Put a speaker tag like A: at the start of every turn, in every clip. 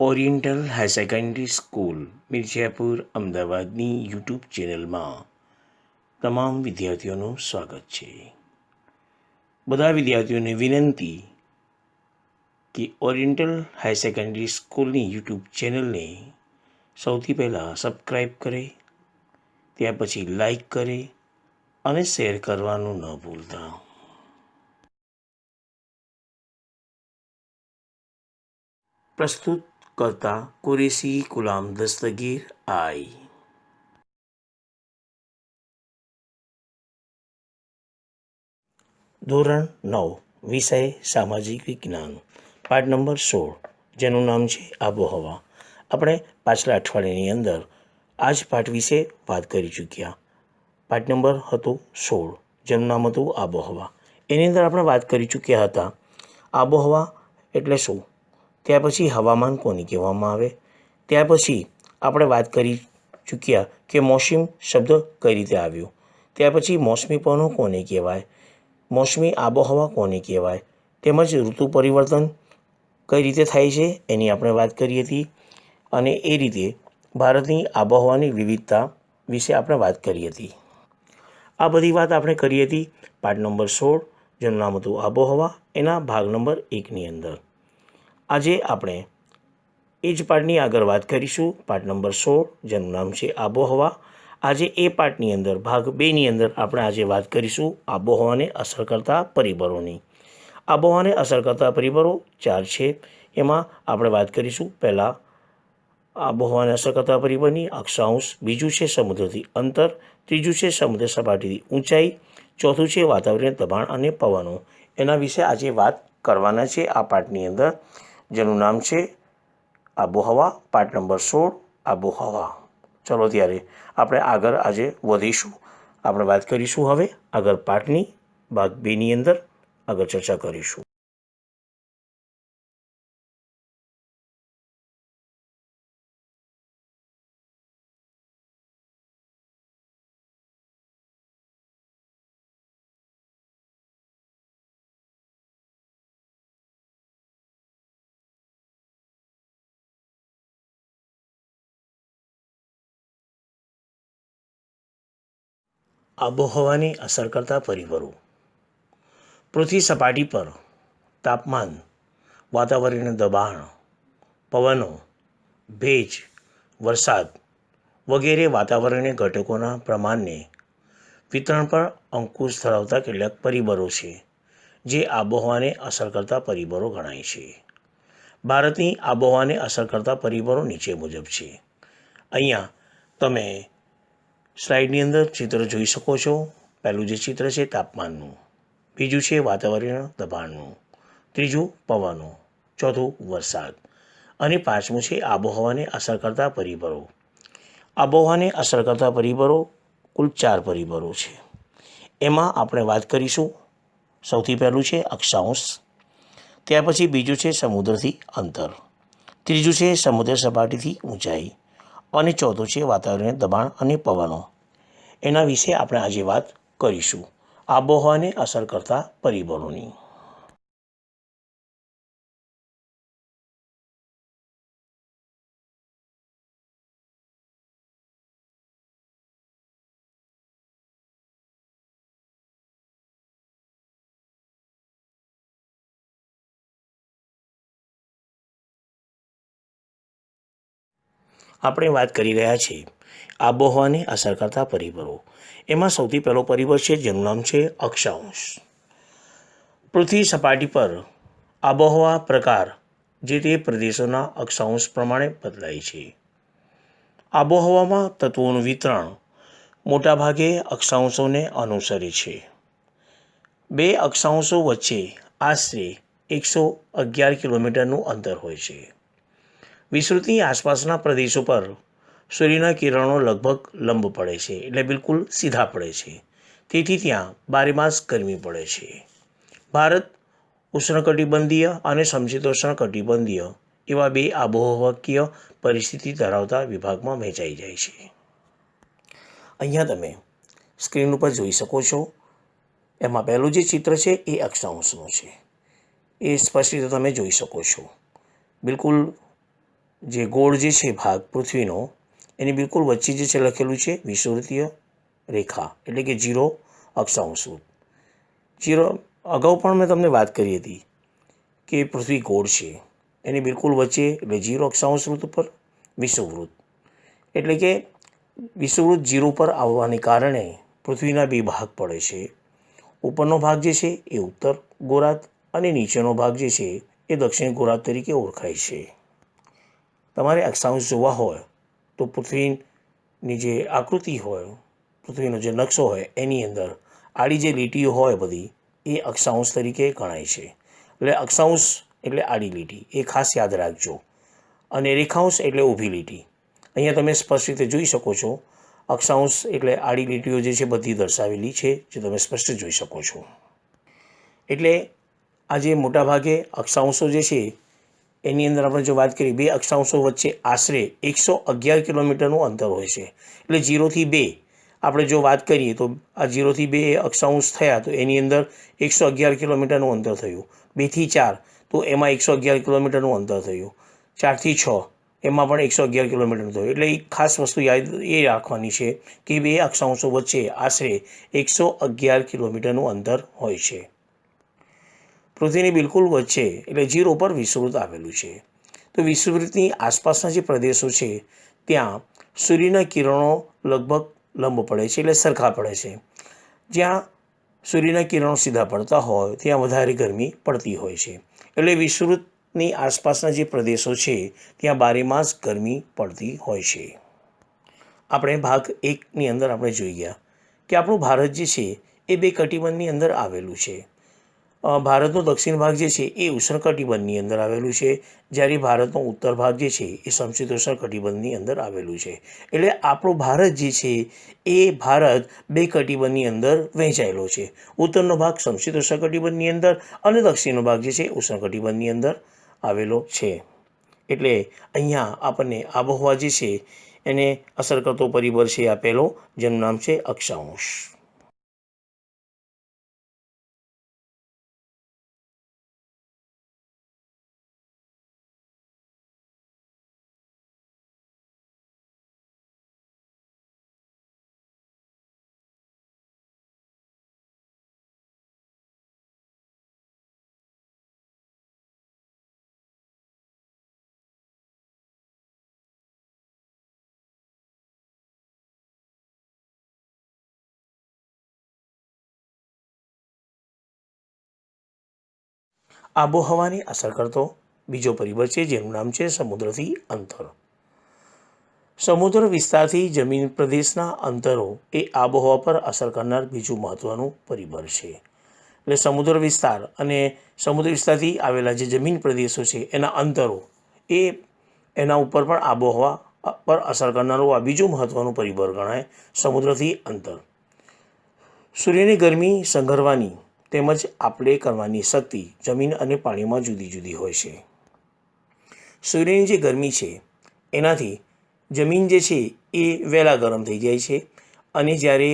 A: Oriental high secondary school Mirzapur અમદાવાદની YouTube ચેનલમાં તમામ વિદ્યાર્થીઓનું સ્વાગત છે. બધા વિદ્યાર્થીઓને વિનંતી કે ઓરિએન્ટલ હાઈ સેકન્ડરી સ્કૂલની યુટ્યુબ ચેનલને સૌથી પહેલાં સબસ્ક્રાઈબ કરે, ત્યાર પછી લાઈક કરે અને શેર કરવાનું ન ભૂલતા. પ્રસ્તુત કરતા કુરેશી ગુલામ દસ્તગીર આઈ. ધોરણ 9 વિષય સામાજિક વિજ્ઞાન, પાઠ નંબર 16, જેનું નામ છે આબોહવા. આપણે પાછલા અઠવાડિયાની અંદર આ જ પાઠ વિશે વાત કરી ચૂક્યા. પાઠ નંબર હતો 16, જેનું નામ હતું આબોહવા. એની અંદર આપણે વાત કરી ચૂક્યા હતા આબોહવા એટલે શું, ત્યાર પછી હવામાન કોને કહેવામાં આવે, ત્યાર પછી આપણે વાત કરી ચૂક્યા કે મોસમ શબ્દ કઈ રીતે આવ્યો, ત્યાર પછી મોસમી પવનો કોને કહેવાય, મોસમી આબોહવા કોને કહેવાય, તેમજ ઋતુ પરિવર્તન કઈ રીતે થાય છે એની આપણે વાત કરી હતી. અને એ રીતે ભારતની આબોહવાની વિવિધતા વિશે આપણે વાત કરી હતી. આ બધી વાત આપણે કરી હતી પાઠ નંબર 16, જેનું નામ હતું આબોહવા, એના ભાગ નંબર 1ની અંદર. આજે આપણે એ જ પાઠની આગળ વાત કરીશું, પાઠ નંબર 16, જેનું નામ છે આબોહવા. આજે એ પાઠની અંદર ભાગ 2ની અંદર આપણે આજે વાત કરીશું આબોહવાને અસર કરતા પરિબળોની. આબોહવાને અસર કરતા પરિબળો 4 છે. એમાં આપણે વાત કરીશું પહેલાં આબોહવાને અસર કરતા પરિબળની અક્ષાંશ, બીજું છે સમુદ્રથી અંતર, ત્રીજું છે સમુદ્ર સપાટીથી ઊંચાઈ, ચોથું છે વાતાવરણીય દબાણ અને પવનો. એના વિશે આજે વાત કરવાના છે આ પાઠની અંદર, જેનું નામ છે આબોહવા, પાઠ નંબર 16 આબોહવા. ચલો ત્યારે આપણે આગળ આજે વધીશું. આપણે વાત કરીશું હવે આગળ પાઠની ભાગ 2ની અંદર આગળ ચર્ચા કરીશું. આબોહવાને અસર કરતા પરિબળો. પૃથ્વી સપાટી પર તાપમાન, વાતાવરણીય દબાણ, પવનો, ભેજ, વરસાદ વગેરે વાતાવરણીય ઘટકોના પ્રમાણને વિતરણ પર અંકુશ ધરાવતા કેટલાક પરિબળો છે જે આબોહવાને અસર કરતા પરિબળો ગણાય છે. ભારતની આબોહવાને અસર કરતા પરિબળો નીચે મુજબ છે. અહીંયા તમે સ્લાઇડની અંદર ચિત્ર જોઈ શકો છો. પહેલું જે ચિત્ર છે તાપમાનનું, બીજું છે વાતાવરણીય દબાણનું, ત્રીજું પવનો, ચોથું વરસાદ અને પાંચમું છે આબોહવાને અસર કરતા પરિબળો. આબોહવાને અસર કરતા પરિબળો કુલ 4 પરિબળો છે. એમાં આપણે વાત કરીશું, સૌથી પહેલું છે અક્ષાંશ, ત્યાર પછી બીજું છે સમુદ્રથી અંતર, ત્રીજું છે સમુદ્ર સપાટીથી ઊંચાઈ અને ચોથું છે વાતાવરણીય દબાણ અને પવનો. એના વિશે આપણે આજે વાત કરીશું આબોહવાને અસર કરતા પરિબળોની. આપણે વાત કરી રહ્યા છીએ આબોહવાને અસર કરતા પરિબળો. એમાં સૌથી પહેલો પરિબળ છે જેનું નામ છે અક્ષાંશ. પૃથ્વી સપાટી પર આબોહવા પ્રકાર જે તે પ્રદેશોના અક્ષાંશ પ્રમાણે બદલાય છે. આબોહવામાં તત્વોનું વિતરણ મોટાભાગે અક્ષાંશોને અનુસરે છે. બે અક્ષાંશો વચ્ચે આશરે 111 કિલોમીટરનું અંતર હોય છે. વિષુવવૃત્તની આસપાસના પ્રદેશો પર સૂર્યના કિરણો લગભગ લંબ પડે છે, એટલે બિલકુલ સીધા પડે છે. તેથી ત્યાં બારેમાસ ગરમી પડે છે. ભારત ઉષ્ણકટિબંધીય અને સમશીતોષ્ણ કટિબંધીય એવા બે આબોહવાકીય પરિસ્થિતિ ધરાવતા વિભાગમાં વહેંચાઈ જાય છે. અહીંયા તમે સ્ક્રીન ઉપર જોઈ શકો છો. એમાં પહેલું જે ચિત્ર છે એ અક્ષાંશનું છે. એ સ્પષ્ટ રીતે તમે જોઈ શકો છો. બિલકુલ જે ગોળ જે છે ભાગ પૃથ્વીનો એની બિલકુલ વચ્ચે જે છે લખેલું છે વિષુવવૃત્તીય રેખા એટલે કે 0 અક્ષાંશ વૃત્ત. 0 અગાઉ પણ મેં તમને વાત કરી હતી કે પૃથ્વી ગોળ છે, એની બિલકુલ વચ્ચે એટલે 0 અક્ષાંશ વૃત્ત ઉપર વિષુવવૃત્ત, એટલે કે વિષુવવૃત્ત 0 પર આવવાને કારણે પૃથ્વીના બે ભાગ પડે છે. ઉપરનો ભાગ જે છે એ ઉત્તર ગોળાર્ધ અને નીચેનો ભાગ જે છે એ દક્ષિણ ગોળાર્ધ તરીકે ઓળખાય છે. તમારે અક્ષાંશ જોવા હોય તો પૃથ્વીની જે આકૃતિ હોય, પૃથ્વીનો જે નકશો હોય એની અંદર આડી જે લીટીઓ હોય બધી એ અક્ષાંશ તરીકે ગણાય છે. એટલે અક્ષાંશ એટલે આડી લીટી, એ ખાસ યાદ રાખજો. અને રેખાંશ એટલે ઊભી લીટી. અહીંયા તમે સ્પષ્ટ રીતે જોઈ શકો છો, અક્ષાંશ એટલે આડી લીટીઓ જે છે બધી દર્શાવેલી છે, જે તમે સ્પષ્ટ જોઈ શકો છો. એટલે આજે મોટાભાગે અક્ષાંશો જે છે એની અંદર આપણે જો વાત કરીએ, બે અક્ષાંશો વચ્ચે આશરે 111 કિલોમીટરનું અંતર હોય છે. એટલે 0 થી 2 આપણે જો વાત કરીએ તો આ 0 થી 2 અક્ષાંશ થયા તો એની અંદર 111 કિલોમીટરનું અંતર થયું. 2 થી 4 તો એમાં 111 કિલોમીટરનું અંતર થયું. 4 થી 6 એમાં પણ 111 કિલોમીટરનું થયું. એટલે એક ખાસ વસ્તુ યાદ એ રાખવાની છે કે બે અક્ષાંશો વચ્ચે આશરે 111 કિલોમીટરનું અંતર હોય છે. પૃથ્વીની બિલકુલ વચ્ચે એટલે 0 પર વિષુવવૃત્ત આવેલું છે. તો વિષુવવૃત્તની આસપાસના જે પ્રદેશો છે ત્યાં સૂર્યના કિરણો લગભગ લંબ પડે છે, એટલે સરખા પડે છે. જ્યાં સૂર્યના કિરણો સીધા પડતા હોય ત્યાં વધારે ગરમી પડતી હોય છે. એટલે વિષુવવૃત્તની આસપાસના જે પ્રદેશો છે ત્યાં બારેમાસ ગરમી પડતી હોય છે. આપણે ભાગ 1ની અંદર આપણે જોઈ ગયા કે આપણું ભારત જે છે એ બે કટિબંધની અંદર આવેલું છે. ભારતનો દક્ષિણ ભાગ જે છે એ ઉષ્ણકટિબંધની અંદર આવેલું છે, જ્યારે ભારતનો ઉત્તર ભાગ જે છે એ સમશીતોષ્ણ કટિબંધની અંદર આવેલું છે. એટલે આપણો ભારત જે છે એ ભારત બે કટિબંધની અંદર વહેંચાયેલો છે. ઉત્તરનો ભાગ સમશીતોષ્ણ કટિબંધની અંદર અને દક્ષિણનો ભાગ જે છે ઉષ્ણકટિબંધની અંદર આવેલો છે. એટલે અહીંયા આપણને આબોહવા જે છે એને અસર કરતો પરિબળ છે આપેલો, જેનું નામ છે અક્ષાંશ. આબોહવાને અસર કરતો બીજો પરિબળ છે જેનું નામ છે સમુદ્રથી અંતર. સમુદ્ર વિસ્તારથી જમીન પ્રદેશના અંતરો એ આબોહવા પર અસર કરનાર બીજું મહત્ત્વનું પરિબળ છે. એટલે સમુદ્ર વિસ્તાર અને સમુદ્ર વિસ્તારથી આવેલા જે જમીન પ્રદેશો છે એના અંતરો એ એના ઉપર પણ આબોહવા પર અસર કરનારું આ બીજું મહત્ત્વનું પરિબળ ગણાય, સમુદ્રથી અંતર. સૂર્યની ગરમી સંઘરવાની તેમજ આપલે કરવાની શક્તિ જમીન અને પાણીમાં જુદી જુદી હોય છે. સૂર્યની જે ગરમી છે એનાથી જમીન જે છે એ વહેલા ગરમ થઈ જાય છે, અને જ્યારે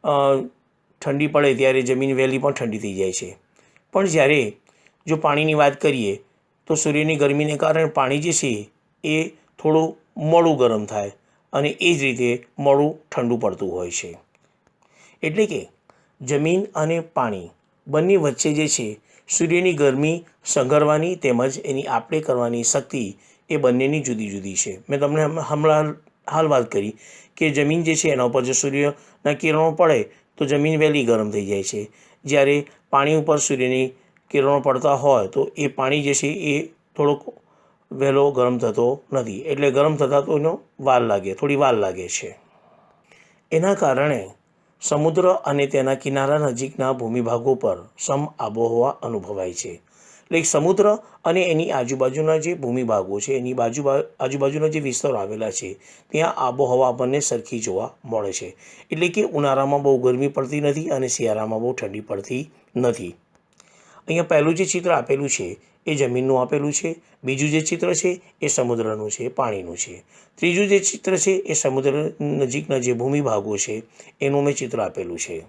A: ઠંડી પડે ત્યારે જમીન વહેલી પણ ઠંડી થઈ જાય છે. પણ જ્યારે જો પાણીની વાત કરીએ તો સૂર્યની ગરમીને કારણે પાણી જે છે એ થોડું મોડું ગરમ થાય અને એ જ રીતે મોડું ઠંડુ પડતું હોય છે. એટલે કે જમીન અને પાણી બંને વચ્ચે જે છે સૂર્યની ગરમી સંઘરવાની તેમજ એની આપલે કરવાની શક્તિ એ બંનેની જુદી જુદી છે. મેં તમને હમણાં હાલ વાત કરી કે જમીન જે છે એના ઉપર જો સૂર્યના કિરણો પડે તો જમીન વહેલી ગરમ થઈ જાય છે, જ્યારે પાણી ઉપર સૂર્યની કિરણો પડતા હોય તો એ પાણી જે છે એ થોડોક વહેલો ગરમ થતો નથી. એટલે ગરમ થતાં તો એનો થોડી વાર લાગે છે. એના કારણે સમુદ્ર અને તેના કિનારા નજીકના ભૂમિભાગો પર સમ આબોહવા અનુભવાય છે. એટલે સમુદ્ર અને એની આજુબાજુના જે ભૂમિભાગો છે, એની આજુબાજુના જે વિસ્તારો આવેલા છે ત્યાં આબોહવા આપણને સરખી જોવા મળે છે. એટલે કે ઉનાળામાં બહુ ગરમી પડતી નથી અને શિયાળામાં બહુ ઠંડી પડતી નથી. અહીંયા પહેલું જે ચિત્ર આપેલું છે એ જમીનનું આપેલું છે, બીજું જે ચિત્ર છે એ સમુદ્રનું છે, પાણીનું છે, ત્રીજું જે ચિત્ર છે એ સમુદ્ર નજીકના જે ભૂમિભાગો છે એનું મેં ચિત્ર આપેલું છે.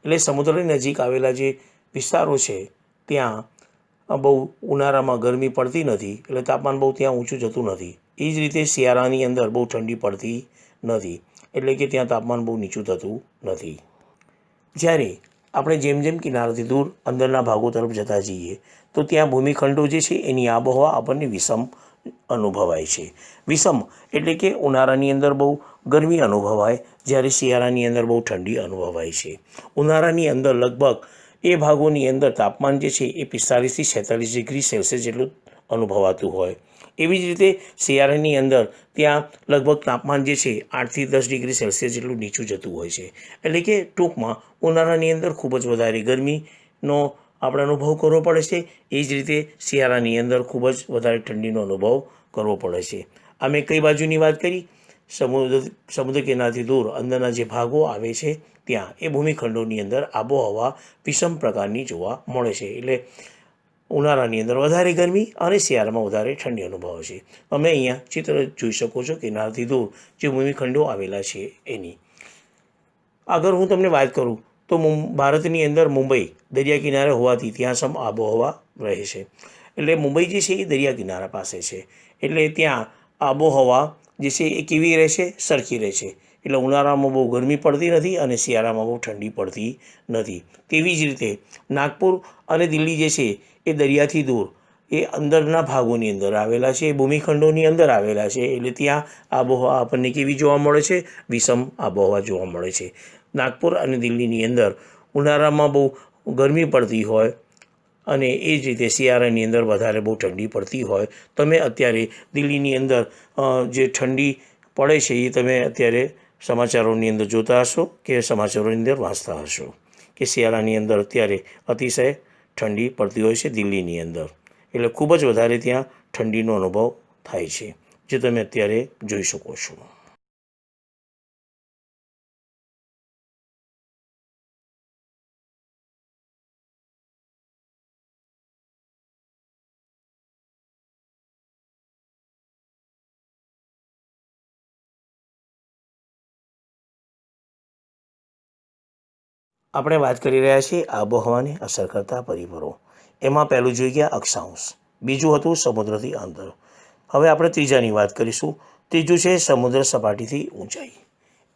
A: એટલે સમુદ્રની નજીક આવેલા જે વિસ્તારો છે ત્યાં બહુ ઉનાળામાં ગરમી પડતી નથી, એટલે તાપમાન બહુ ત્યાં ઊંચું જતું નથી. એ જ રીતે શિયાળાની અંદર બહુ ઠંડી પડતી નથી, એટલે કે ત્યાં તાપમાન બહુ નીચું થતું નથી. જ્યારે આપણે જેમ જેમ કિનારાથી દૂર અંદરના ભાગો તરફ જતા જઈએ તો ત્યાં ભૂમિખંડો જે છે એની આબોહવા આપણને વિષમ અનુભવાય છે. વિષમ એટલે કે ઉનાળાની અંદર બહુ ગરમી અનુભવાય, જ્યારે શિયાળાની અંદર બહુ ઠંડી અનુભવાય છે. ઉનાળાની અંદર લગભગ એ ભાગોની અંદર તાપમાન જે છે એ 45થી 46 ડિગ્રી સેલ્સિયસ જેટલું અનુભવાતું હોય. એવી જ રીતે શિયાળાની અંદર ત્યાં લગભગ તાપમાન જે છે 8થી 10 ડિગ્રી સેલ્સિયસ જેટલું નીચું જતું હોય છે. એટલે કે ટૂંકમાં ઉનાળાની અંદર ખૂબ જ વધારે ગરમીનો આપણે અનુભવ કરવો પડે છે. એ જ રીતે શિયાળાની અંદર ખૂબ જ વધારે ઠંડીનો અનુભવ કરવો પડે છે. આ મેં કઈ બાજુની વાત કરી? સમુદ્ર કિનારાથી દૂર અંદરના જે ભાગો આવે છે ત્યાં એ ભૂમિખંડોની અંદર આબોહવા વિષમ પ્રકારની જોવા મળે છે. એટલે ઉનાળાની અંદર વધારે ગરમી અને શિયાળામાં વધારે ઠંડી અનુભવે છે. તમે અહીંયા ચિત્ર જોઈ શકો છો કિનારાથી દૂર જે ભૂમિખંડો આવેલા છે એની. આગળ હું તમને વાત કરું તો ભારતની અંદર મુંબઈ દરિયા કિનારે હોવાથી ત્યાં સમ આબોહવા રહે છે. એટલે મુંબઈ જે છે એ દરિયા કિનારા પાસે છે, એટલે ત્યાં આબોહવા જે છે એ કેવી રહે છે? સરખી રહે છે. એટલે ઉનાળામાં બહુ ગરમી પડતી નથી અને શિયાળામાં બહુ ઠંડી પડતી નથી. તેવી જ રીતે નાગપુર અને દિલ્હી જે છે એ દરિયાથી દૂર એ અંદરના ભાગોની અંદર આવેલા છે, ભૂમિખંડોની અંદર આવેલા છે, એટલે ત્યાં આબોહવા આપણને કેવી જોવા મળે છે? વિષમ આબોહવા જોવા મળે છે. નાગપુર અને દિલ્હીની અંદર ઉનાળામાં બહુ ગરમી પડતી હોય અને એ જ રીતે શિયાળાની અંદર વધારે બહુ ઠંડી પડતી હોય. તમે અત્યારે દિલ્હીની અંદર જે ઠંડી પડે છે એ તમે અત્યારે સમાચારોની અંદર જોતા હશો કે સમાચારોની અંદર વાંચતા હશો કે શિયાળાની અંદર અત્યારે અતિશય ઠંડી પડતી હોય છે દિલ્હીની અંદર. એટલે ખૂબ જ વધારે ત્યાં ઠંડીનો અનુભવ થાય છે, જે તમે અત્યારે જોઈ શકો છો. આપણે વાત કરી રહ્યા છીએ આબોહવાને અસર કરતા પરિબળો. એમાં પહેલું જોઈ ગયા અક્ષાંશ, બીજું હતું સમુદ્રથી અંતર. હવે આપણે ત્રીજાની વાત કરીશું. ત્રીજું છે સમુદ્ર સપાટીથી ઊંચાઈ.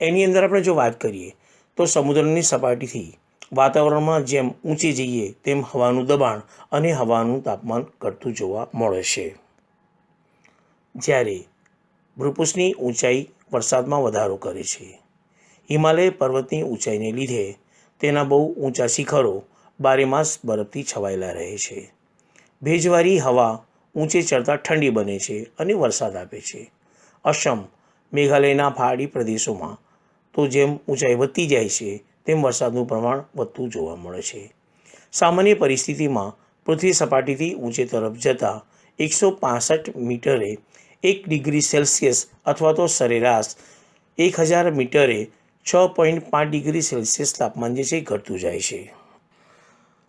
A: એની અંદર આપણે જો વાત કરીએ તો સમુદ્રની સપાટીથી વાતાવરણમાં જેમ ઊંચે જઈએ તેમ હવાનું દબાણ અને હવાનું તાપમાન ઘટતું જોવા મળે છે. જ્યારે ભૂપૃષ્ઠની ઊંચાઈ વરસાદમાં વધારો કરે છે. હિમાલય પર્વતની ઊંચાઈને લીધે તેના બહુ ઊંચા શિખરો બારેમાસ બરફથી છવાયેલા રહે છે. ભેજવાળી હવા ઊંચે ચડતા ઠંડી બને છે અને વરસાદ આપે છે. અસમ, મેઘાલયના પહાડી પ્રદેશોમાં તો જેમ ઊંચાઈ વધતી જાય છે તેમ વરસાદનું પ્રમાણ વધતું જોવા મળે છે. સામાન્ય પરિસ્થિતિમાં પૃથ્વી સપાટીથી ઊંચે તરફ જતાં 165 મીટરે 1 ડિગ્રી સેલ્સિયસ અથવા તો સરેરાશ 1000 મીટરે 6.5 ડિગ્રી સેલ્સિયસ તાપમાન જે છે એ ઘટતું જાય છે.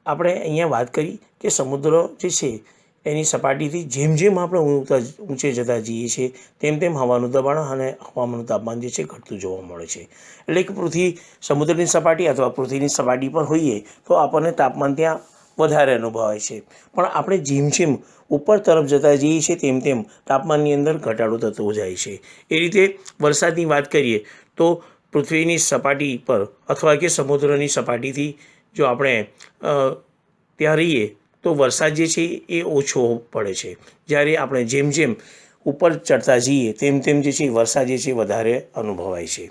A: આપણે અહીંયા વાત કરી કે સમુદ્ર જે છે એની સપાટીથી જેમ જેમ આપણે ઊંચે જતા જઈએ છીએ તેમ તેમ હવાનું દબાણ અને હવામાનનું તાપમાન જે છે ઘટતું જોવા મળે છે. એટલે કે સમુદ્રની સપાટી અથવા પૃથ્વીની સપાટી પર હોઈએ તો આપણને તાપમાન ત્યાં વધારે અનુભવાય છે, પણ આપણે જેમ જેમ ઉપર તરફ જતા જઈએ છીએ તેમ તેમ તાપમાનની અંદર ઘટાડો થતો જાય છે. એ રીતે વરસાદની વાત કરીએ તો પૃથ્વીની સપાટી પર અથવા કે સમુદ્રની સપાટીથી જો આપણે ત્યાં રહીએ તો વરસાદ જે છે એ ઓછો પડે છે, જ્યારે આપણે જેમ જેમ ઉપર ચડતા જઈએ તેમ તેમ જે છે વરસાદ જે છે વધારે અનુભવાય છે.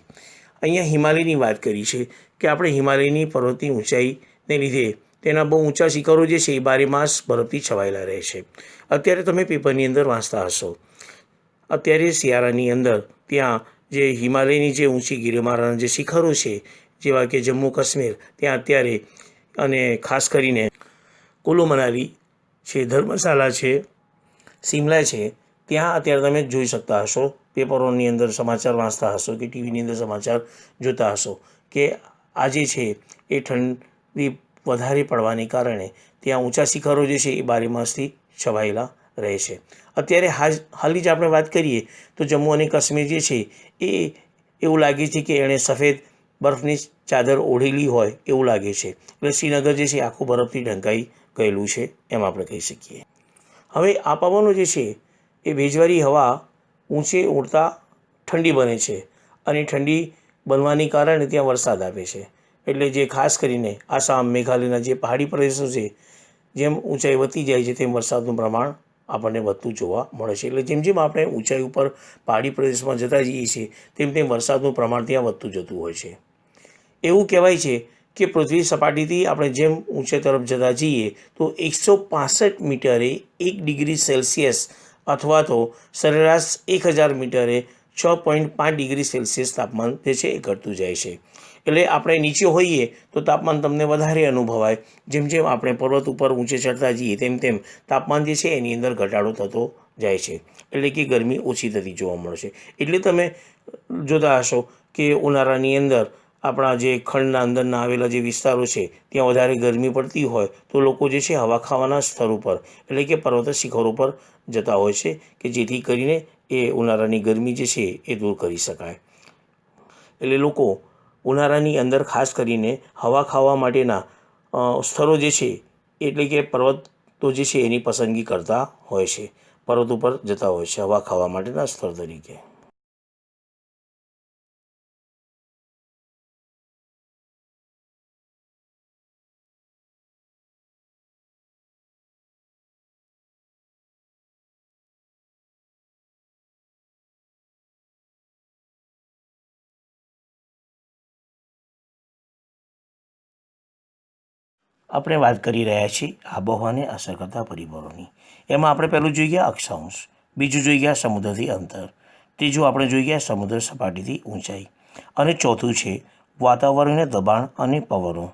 A: અહીંયા હિમાલયની વાત કરી છે કે આપણે હિમાલયની પર્વતની ઊંચાઈને લીધે તેના બહુ ઊંચા શિખરો જે છે એ બારેમાસ બરફથી છવાયેલા રહે છે. અત્યારે તમે પેપરની અંદર વાંચતા હશો, અત્યારે શિયાળાની અંદર ત્યાં જે હિમાલયની જે ઊંચી ગિરિમાળાના જે શિખરો છે જેવા કે જમ્મુ કાશ્મીર, ત્યાં અત્યારે અને ખાસ કરીને કુલુ મનાલી છે, ધર્મશાલા છે, શિમલા છે, ત્યાં અત્યારે તમે જોઈ શકતા હશો, પેપરોની અંદર સમાચાર વાંચતા હશો કે ટીવીની અંદર સમાચાર જોતા હશો કે આજે છે એ ઠંડી વધારે પડવાને કારણે ત્યાં ઊંચા શિખરો જે છે એ બારેમાસથી છવાયેલા રહે છે. અત્યારે હાલની જ આપણે વાત કરીએ તો જમ્મુ અને કાશ્મીર જે છે એ એવું લાગે છે કે એણે સફેદ બરફની ચાદર ઓઢેલી હોય એવું લાગે છે. એટલે શ્રીનગર જે છે આખું બરફથી ઢંકાઈ ગયેલું છે એમ આપણે કહી શકીએ. હવે આ પવનો જે છે એ ભેજવાળી હવા ઊંચે ઉડતા ઠંડી બને છે અને ઠંડી બનવાને કારણે ત્યાં વરસાદ આવે છે. એટલે જે ખાસ કરીને આસામ, મેઘાલયના જે પહાડી પ્રદેશો છે, જેમ ઊંચાઈ વધતી જાય છે તેમ વરસાદનું પ્રમાણ આપણને વધતું જોવા મળે છે. એટલે જેમ જેમ આપણે ઊંચાઈ ઉપર પહાડી પ્રદેશમાં જતા જઈએ છીએ તેમ તેમ વરસાદનું પ્રમાણ ત્યાં વધતું જતું હોય છે. એવું કહેવાય છે કે પૃથ્વી સપાટીથી આપણે જેમ ઊંચે તરફ જતા જઈએ તો 165 મીટરે 1 ડિગ્રી સેલ્સિયસ અથવા તો સરેરાશ 1000 મીટરે 6.5 ડિગ્રી સેલ્સિયસ તાપમાન જે છે એ ઘટતું જાય છે. એટલે આપણે નીચે હોઈએ તો તાપમાન તમને વધારે અનુભવાય. જેમ જેમ આપણે પર્વત ઉપર ઊંચે ચડતા જઈએ તેમ તેમ તાપમાન જે છે એની અંદર ઘટાડો થતો જાય છે. એટલે કે ગરમી ઓછી થતી જોવા મળશે. એટલે તમે જોતા હશો કે ઉનાળાની અંદર આપણા જે ખંડના અંદરના આવેલા જે વિસ્તારો છે ત્યાં વધારે ગરમી પડતી હોય તો લોકો જે છે હવા ખાવાના સ્થળ ઉપર એટલે કે પર્વત શિખરો પર જતા હોય છે કે જેથી કરીને એ ઉનાળાની ગરમી જે છે એ દૂર કરી શકાય. એટલે લોકો ઉનાળાની અંદર ખાસ કરીને હવા ખાવા માટેના સ્થળો જે છે એટલે કે પર્વતો જે છે એની પસંદગી કરતા હોય છે, પર્વત ઉપર જતા હોય છે હવા ખાવા માટેના સ્થળ તરીકે. આપણે વાત કરી રહ્યા છીએ આબોહવાને અસર કરતા પરિબળોની. એમાં આપણે પહેલું જોઈ ગયા અક્ષાંશ, બીજું જોઈ ગયા સમુદ્રથી અંતર, ત્રીજું આપણે જોઈ ગયા સમુદ્ર સપાટીથી ઊંચાઈ અને ચોથું છે વાતાવરણીય દબાણ અને પવનો.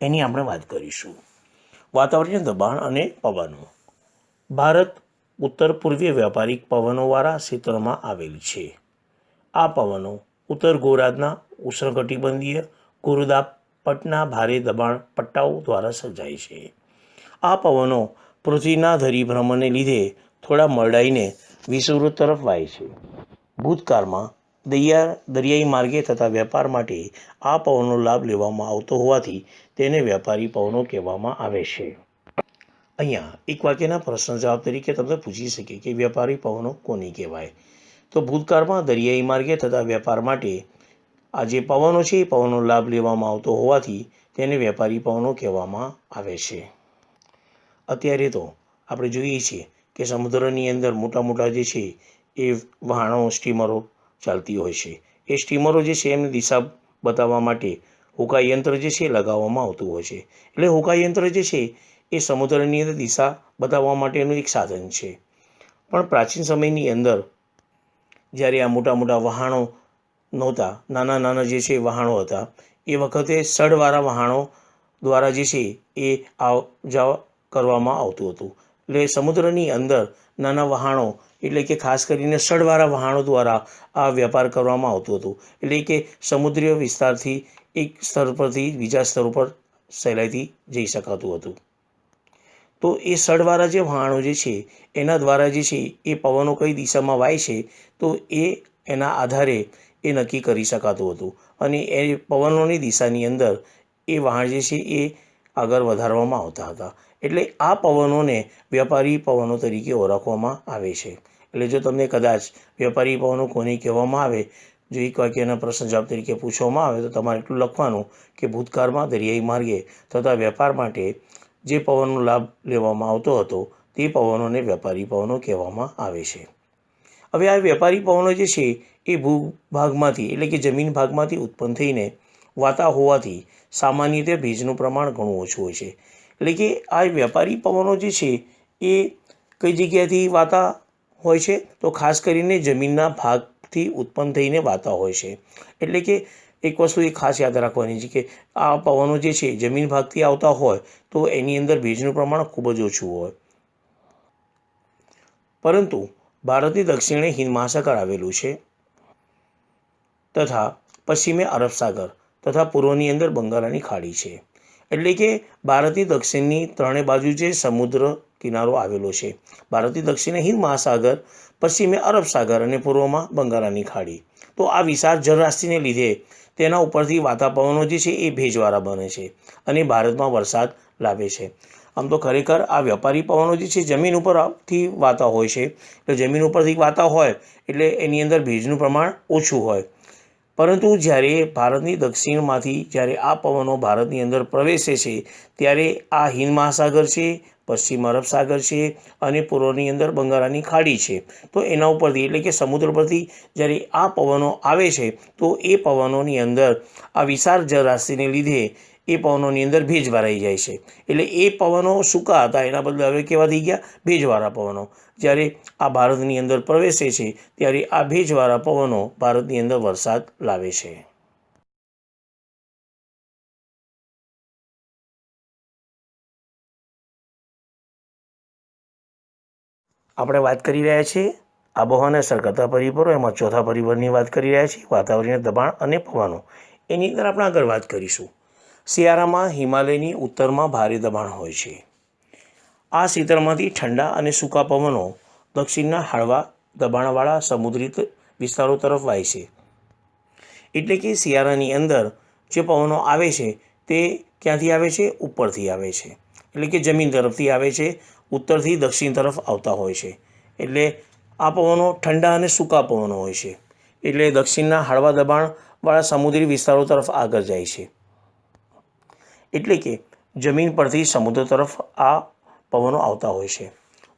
A: એની આપણે વાત કરીશું. વાતાવરણીય દબાણ અને પવનો. ભારત ઉત્તર પૂર્વીય વ્યાપારિક પવનોવાળા ક્ષેત્રમાં આવેલ છે. આ પવનો ઉત્તર ગોળાર્ધના ઉષ્ણકટિબંધીય ગુરુદાપટના ભારે દબાણ પટ્ટાઓ દ્વારા સર્જાય છે. આ પવનો પૃથ્વીના ધરીભ્રમણને લીધે થોડા મરડાઈને વિષુવવૃત્ત તરફ વાય છે. ભૂતકાળમાં દરિયાઈ માર્ગે થતા વેપાર માટે આ પવનનો લાભ લેવામાં આવતો હોવાથી તેને વ્યાપારી પવનો કહેવામાં આવે છે. અહીંયા એક વાક્યના પ્રશ્ન જવાબ તરીકે તમને પૂછી શકીએ કે વ્યાપારી પવનો કોને કહેવાય? તો ભૂતકાળમાં દરિયાઈ માર્ગે થતા વેપાર માટે આ જે પવનો છે એ પવનનો લાભ લેવામાં આવતો હોવાથી તેને વેપારી પવનો કહેવામાં આવે છે. અત્યારે તો આપણે જોઈએ છીએ કે સમુદ્રની અંદર મોટા મોટા જે છે એ વહાણો, સ્ટીમરો ચાલતી હોય છે. એ સ્ટીમરો જે છે એમની દિશા બતાવવા માટે હોકાયંત્ર જે છે એ લગાવવામાં આવતું હોય છે. એટલે હોકાયંત્ર જે છે એ સમુદ્રની અંદર દિશા બતાવવા માટેનું એક સાધન છે. પણ પ્રાચીન સમયની અંદર જ્યારે આ મોટા મોટા વહાણો નહોતા, નાના નાના જે છે વહાણો હતા, એ વખતે સડવાળા વહાણો દ્વારા જે છે એ આવ જાવ કરવામાં આવતું હતું. એટલે સમુદ્રની અંદર નાના વહાણો એટલે કે ખાસ કરીને સડવાળા વહાણો દ્વારા આ વેપાર કરવામાં આવતું હતું. એટલે કે સમુદ્રીય વિસ્તારથી એક સ્તર પરથી બીજા સ્તર ઉપર સહેલાઈથી જઈ શકાતું હતું. તો એ સડવાળા જે વહાણો જે છે એના દ્વારા જે છે એ પવનો કઈ દિશામાં વાય છે તો એના આધારે એ નક્કી કરી શકાતું હતું અને એ પવનોની દિશાની અંદર એ વહાણ જે છે એ આગળ વધારવામાં આવતા હતા. એટલે આ પવનોને વ્યાપારી પવનો તરીકે ઓળખવામાં આવે છે. એટલે જો તમને કદાચ વ્યાપારી પવનો કોને કહેવામાં આવે, જો એક વાક્યના પ્રશ્ન જવાબ તરીકે પૂછવામાં આવે તો તમારે એટલું લખવાનું કે ભૂતકાળમાં દરિયાઈ માર્ગે થતા વેપાર માટે જે પવનનો લાભ લેવામાં આવતો હતો તે પવનોને વ્યાપારી પવનો કહેવામાં આવે છે. હવે આ વેપારી પવનો જે છે એ ભૂભાગમાંથી એટલે કે જમીન ભાગમાંથી ઉત્પન્ન થઈને વાતા હોવાથી સામાન્ય રીતે ભેજનું પ્રમાણ ઘણું ઓછું હોય છે. એટલે કે આ વેપારી પવનો જે છે એ કઈ જગ્યાએથી વાતા હોય છે તો ખાસ કરીને જમીનના ભાગથી ઉત્પન્ન થઈને વાતા હોય છે. એટલે કે એક વસ્તુ એ ખાસ યાદ રાખવાની છે કે આ પવનો જે છે જમીન ભાગથી આવતા હોય તો એની અંદર ભેજનું પ્રમાણ ખૂબ જ ઓછું હોય. પરંતુ ભારતની દક્ષિણે હિન્દ મહાસાગર આવેલું છે તથા પશ્ચિમે અરબ સાગર તથા પૂર્વની અંદર બંગાળની ખાડી છે. એટલે કે ભારતની દક્ષિણની ત્રણેય બાજુ જે સમુદ્ર કિનારો આવેલો છે. ભારતની દક્ષિણે હિન્દ મહાસાગર, પશ્ચિમે અરબ સાગર અને પૂર્વમાં બંગાળની ખાડી. તો આ વિશાળ જળરાશિને લીધે તેના ઉપરથી વાતા પવનો જે છે એ ભેજવાળા બને છે અને ભારતમાં વરસાદ લાવે છે. આમ તો ખરેખર આ વ્યાપારી પવનો જે છે જમીન ઉપરથી વાતા હોય છે, એટલે જમીન ઉપરથી વાતા હોય એટલે એની અંદર ભેજનું પ્રમાણ ઓછું હોય. પરંતુ જ્યારે ભારતની દક્ષિણમાંથી જ્યારે આ પવનો ભારતની અંદર પ્રવેશે છે ત્યારે આ હિન્દ મહાસાગર છે, પશ્ચિમ અરબ સાગર છે અને પૂર્વની અંદર બંગાળાની ખાડી છે, તો એના ઉપરથી એટલે કે સમુદ્ર પરથી જ્યારે આ પવનો આવે છે તો એ પવનોની અંદર આ વિશાળ જળરાશિને લીધે એ પવનોની અંદર ભેજ ભરાઈ જાય છે. એટલે એ પવનો સૂકા હતા એના બદલે હવે કેવા થઈ ગયા? ભેજવાળા પવનો. જ્યારે આ ભારતની અંદર પ્રવેશે છે ત્યારે આ ભેજવાળા પવનો ભારતની અંદર વરસાદ લાવે છે. આપણે વાત કરી રહ્યા છીએ આબોહવાને અસર કરતા પરિબળો, એમાં ચોથા પરિબળની વાત કરી રહ્યા છીએ વાતાવરણીય દબાણ અને પવનો. એની અંદર આપણે આગળ વાત કરીશું. શિયાળામાં હિમાલયની ઉત્તરમાં ભારે દબાણ હોય છે. આ ક્ષેત્રમાંથી ઠંડા અને સૂકા પવનો દક્ષિણના હળવા દબાણવાળા સમુદ્રી વિસ્તારો તરફ વાય છે. એટલે કે શિયાળાની અંદર જે પવનો આવે છે તે ક્યાંથી આવે છે? ઉપરથી આવે છે, એટલે કે જમીન તરફથી આવે છે, ઉત્તરથી દક્ષિણ તરફ આવતા હોય છે. એટલે આ પવનો ઠંડા અને સૂકા પવનો હોય છે, એટલે દક્ષિણના હળવા દબાણવાળા સમુદ્રી વિસ્તારો તરફ આગળ જાય છે. એટલે કે જમીન પરથી સમુદ્ર તરફ આ પવનો આવતા હોય છે.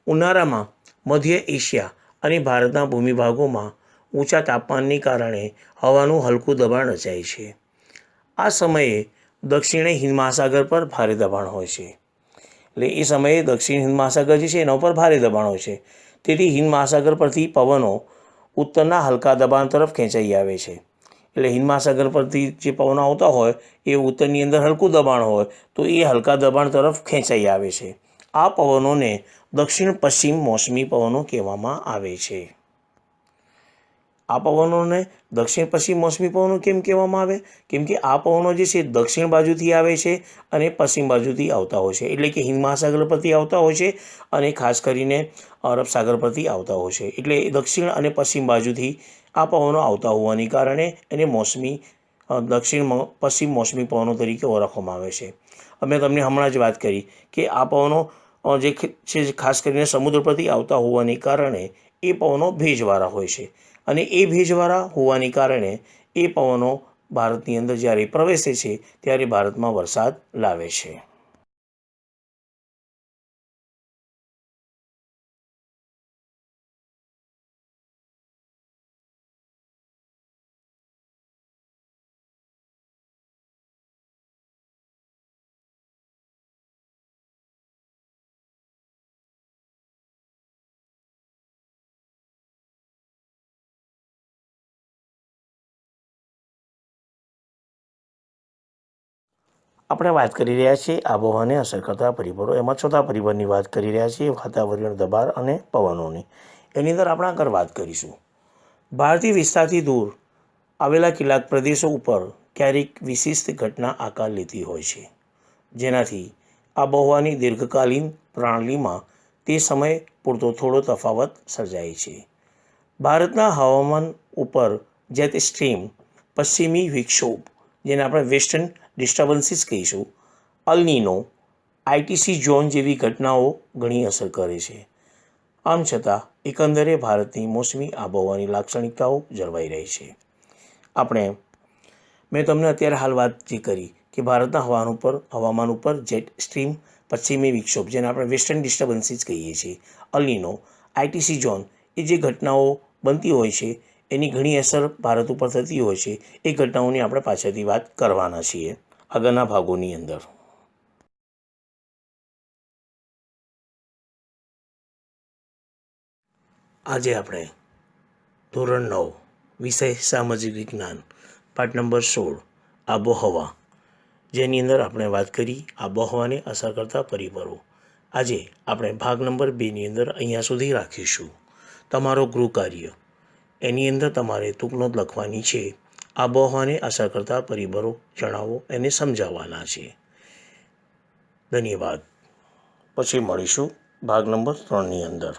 A: ઉનાળામાં મધ્ય એશિયા અને ભારતના ભૂમિભાગોમાં ઊંચા તાપમાનને કારણે હવાનું હલકું દબાણ રચાય છે. આ સમયે દક્ષિણે હિન્દ મહાસાગર પર ભારે દબાણ હોય છે. એટલે એ સમયે દક્ષિણ હિન્દ મહાસાગર જે છે એના ઉપર ભારે દબાણ હોય છે. તેથી હિન્દ મહાસાગર પરથી પવનો ઉત્તરના હલકા દબાણ તરફ ખેંચાઈ આવે છે. એટલે હિન્દ મહાસાગર પરથી જે પવનો આવતા હોય એ ઉત્તરની અંદર હલકું દબાણ હોય તો એ હલકા દબાણ તરફ ખેંચાઈ આવે છે. આ પવનોને દક્ષિણ પશ્ચિમ મોસમી પવનો કહેવામાં આવે છે. આ પવનોને દક્ષિણ પશ્ચિમ મોસમી પવનો કેમ કહેવામાં આવે? કેમ કે આ પવનો જે છે દક્ષિણ બાજુથી આવે છે અને પશ્ચિમ બાજુથી આવતા હોય છે. એટલે કે હિન્દ મહાસાગર પરથી આવતા હોય છે અને ખાસ કરીને અરબ સાગર પરથી આવતા હોય છે. એટલે દક્ષિણ અને પશ્ચિમ બાજુથી આ પવનો આવતા હોવાને કારણે એને દક્ષિણ પશ્ચિમ મોસમી પવનો તરીકે ઓળખવામાં આવે છે. અમે તમને હમણાં જ વાત કરી કે આ પવનો જે છે ખાસ કરીને સમુદ્ર પરથી આવતા હોવાને કારણે એ પવનો ભેજવાળા હોય છે અને એ ભેજવાળા હોવાને કારણે એ પવનો ભારતની અંદર જ્યારે પ્રવેશે છે ત્યારે ભારતમાં વરસાદ લાવે છે. આપણે વાત કરી રહ્યા છીએ આબોહવાને અસર કરતા પરિબળો, એમાં ચોથા પરિબળની વાત કરી રહ્યા છીએ વાતાવરણીય દબાણ અને પવનોની. એની અંદર આપણે આગળ વાત કરીશું. ભારતીય વિસ્તારથી દૂર આવેલા કેટલાક પ્રદેશો ઉપર ક્યારેક વિશિષ્ટ ઘટના આકાર લેતી હોય છે, જેનાથી આબોહવાની દીર્ઘકાલીન પ્રણાલીમાં તે સમય પૂરતો થોડો તફાવત સર્જાય છે. ભારતના હવામાન ઉપર જેટ સ્ટ્રીમ, પશ્ચિમી વિક્ષોભ જેને આપણે વેસ્ટર્ન ડિસ્ટર્બન્સીસ કહીશું, અલ નીનો, આઈટીસી ઝોન જેવી ઘટનાઓ ઘણી અસર કરે છે. આમ છતાં એકંદરે ભારતની મોસમી આબોહવાની લાક્ષણિકતાઓ જળવાઈ રહી છે. મેં તમને અત્યારે હાલ વાત જે કરી કે ભારતના હવામાન ઉપર જેટ સ્ટ્રીમ, પશ્ચિમી વિક્ષોભ જેને આપણે વેસ્ટર્ન ડિસ્ટર્બન્સીસ કહીએ છીએ, અલ નીનો, આઈટીસી ઝોન એ જે ઘટનાઓ બનતી હોય છે એની ઘણી અસર ભારત ઉપર થતી હોય છે. એ ઘટનાઓની આપણે પાછળથી વાત કરવાના છીએ આગળના ભાગોની અંદર. આજે આપણે ધોરણ 9 વિષય સામાજિક વિજ્ઞાન પાઠ નંબર 16 આબોહવા, જેની અંદર આપણે વાત કરી આબોહવાને અસર કરતા પરિબળો. આજે આપણે ભાગ નંબર 2ની અંદર અહીંયા સુધી રાખીશું. તમારો ગૃહ કાર્ય એની અંદર તમારે ટૂંકનોંધ લખવાની છે. આબોહવાને અસર કરતા પરિબળો જણાવો, એને સમજાવવાના છે. ધન્યવાદ. પછી મળીશું ભાગ નંબર 3ની અંદર.